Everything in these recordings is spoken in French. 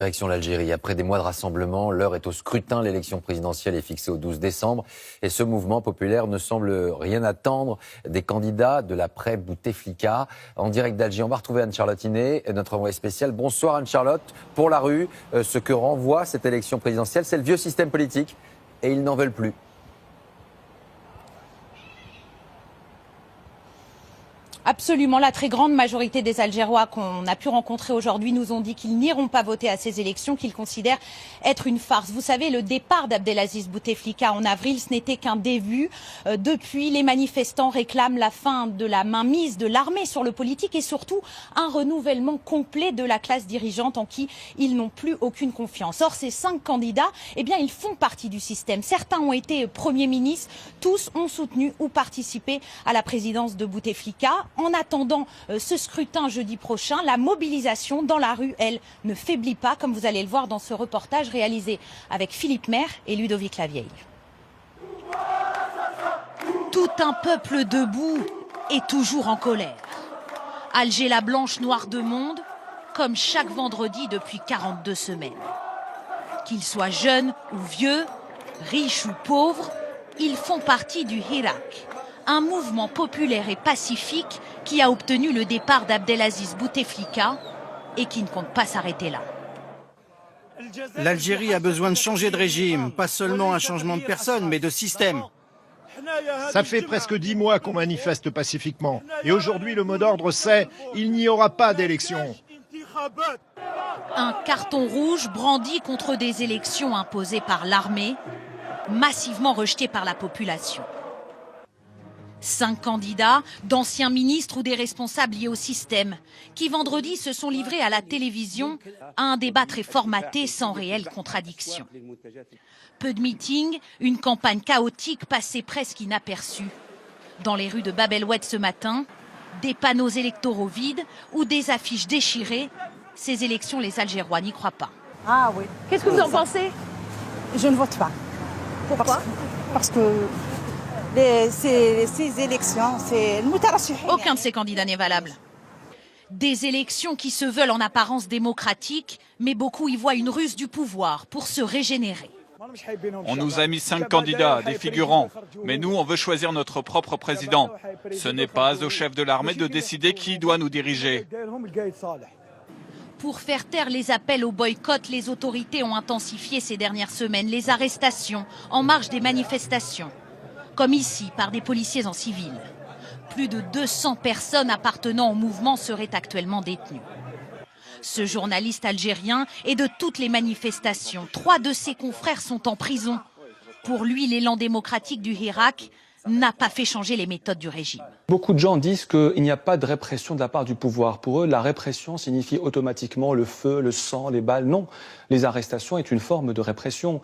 Direction l'Algérie. Après des mois de rassemblement, l'heure est au scrutin. L'élection présidentielle est fixée au 12 décembre. Et ce mouvement populaire ne semble rien attendre des candidats de l'après-Bouteflika. En direct d'Alger, on va retrouver Anne-Charlotte Iné, notre envoyée spéciale. Bonsoir Anne-Charlotte. Pour la rue, ce que renvoie cette élection présidentielle, c'est le vieux système politique. Et ils n'en veulent plus. Absolument. La très grande majorité des Algérois qu'on a pu rencontrer aujourd'hui nous ont dit qu'ils n'iront pas voter à ces élections, qu'ils considèrent être une farce. Vous savez, le départ d'Abdelaziz Bouteflika en avril, ce n'était qu'un début. Depuis, les manifestants réclament la fin de la mainmise de l'armée sur le politique et surtout un renouvellement complet de la classe dirigeante en qui ils n'ont plus aucune confiance. Or, ces 5 candidats, eh bien, ils font partie du système. Certains ont été premiers ministres, tous ont soutenu ou participé à la présidence de Bouteflika. En attendant ce scrutin jeudi prochain, la mobilisation dans la rue, elle, ne faiblit pas, comme vous allez le voir dans ce reportage réalisé avec Philippe Maire et Ludovic Lavieille. Tout un peuple debout et toujours en colère. Alger la blanche noire de monde, comme chaque vendredi depuis 42 semaines. Qu'ils soient jeunes ou vieux, riches ou pauvres, ils font partie du Hirak. Un mouvement populaire et pacifique qui a obtenu le départ d'Abdelaziz Bouteflika et qui ne compte pas s'arrêter là. L'Algérie a besoin de changer de régime, pas seulement un changement de personne, mais de système. Ça fait presque 10 mois qu'on manifeste pacifiquement. Et aujourd'hui, le mot d'ordre, c'est « il n'y aura pas d'élection ». Un carton rouge brandi contre des élections imposées par l'armée, massivement rejetées par la population. 5 candidats, d'anciens ministres ou des responsables liés au système, qui vendredi se sont livrés à la télévision à un débat très formaté sans réelle contradiction. Peu de meetings, une campagne chaotique passée presque inaperçue. Dans les rues de Bab el Oued ce matin, des panneaux électoraux vides ou des affiches déchirées. Ces élections, les Algérois n'y croient pas. Ah oui. Qu'est-ce que vous en pensez? Je ne vote pas. Pourquoi? Parce que ces élections, c'est le Aucun de ces candidats n'est valable. Des élections qui se veulent en apparence démocratiques, mais beaucoup y voient une ruse du pouvoir pour se régénérer. On nous a mis 5 candidats, des figurants, mais nous, on veut choisir notre propre président. Ce n'est pas au chef de l'armée de décider qui doit nous diriger. Pour faire taire les appels au boycott, les autorités ont intensifié ces dernières semaines les arrestations en marge des manifestations, comme ici par des policiers en civil. Plus de 200 personnes appartenant au mouvement seraient actuellement détenues. Ce journaliste algérien est de toutes les manifestations. 3 de ses confrères sont en prison. Pour lui, l'élan démocratique du Hirak n'a pas fait changer les méthodes du régime. Beaucoup de gens disent qu'il n'y a pas de répression de la part du pouvoir. Pour eux, la répression signifie automatiquement le feu, le sang, les balles. Non, les arrestations est une forme de répression.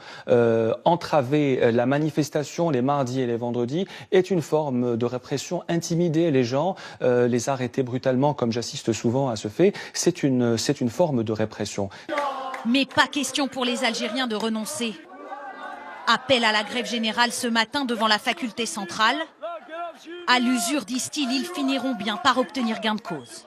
Entraver la manifestation les mardis et les vendredis est une forme de répression. Intimider les gens, les arrêter brutalement, comme j'assiste souvent à ce fait, c'est une forme de répression. Mais pas question pour les Algériens de renoncer. Appel à la grève générale ce matin devant la faculté centrale. À l'usure, disent-ils, ils finiront bien par obtenir gain de cause.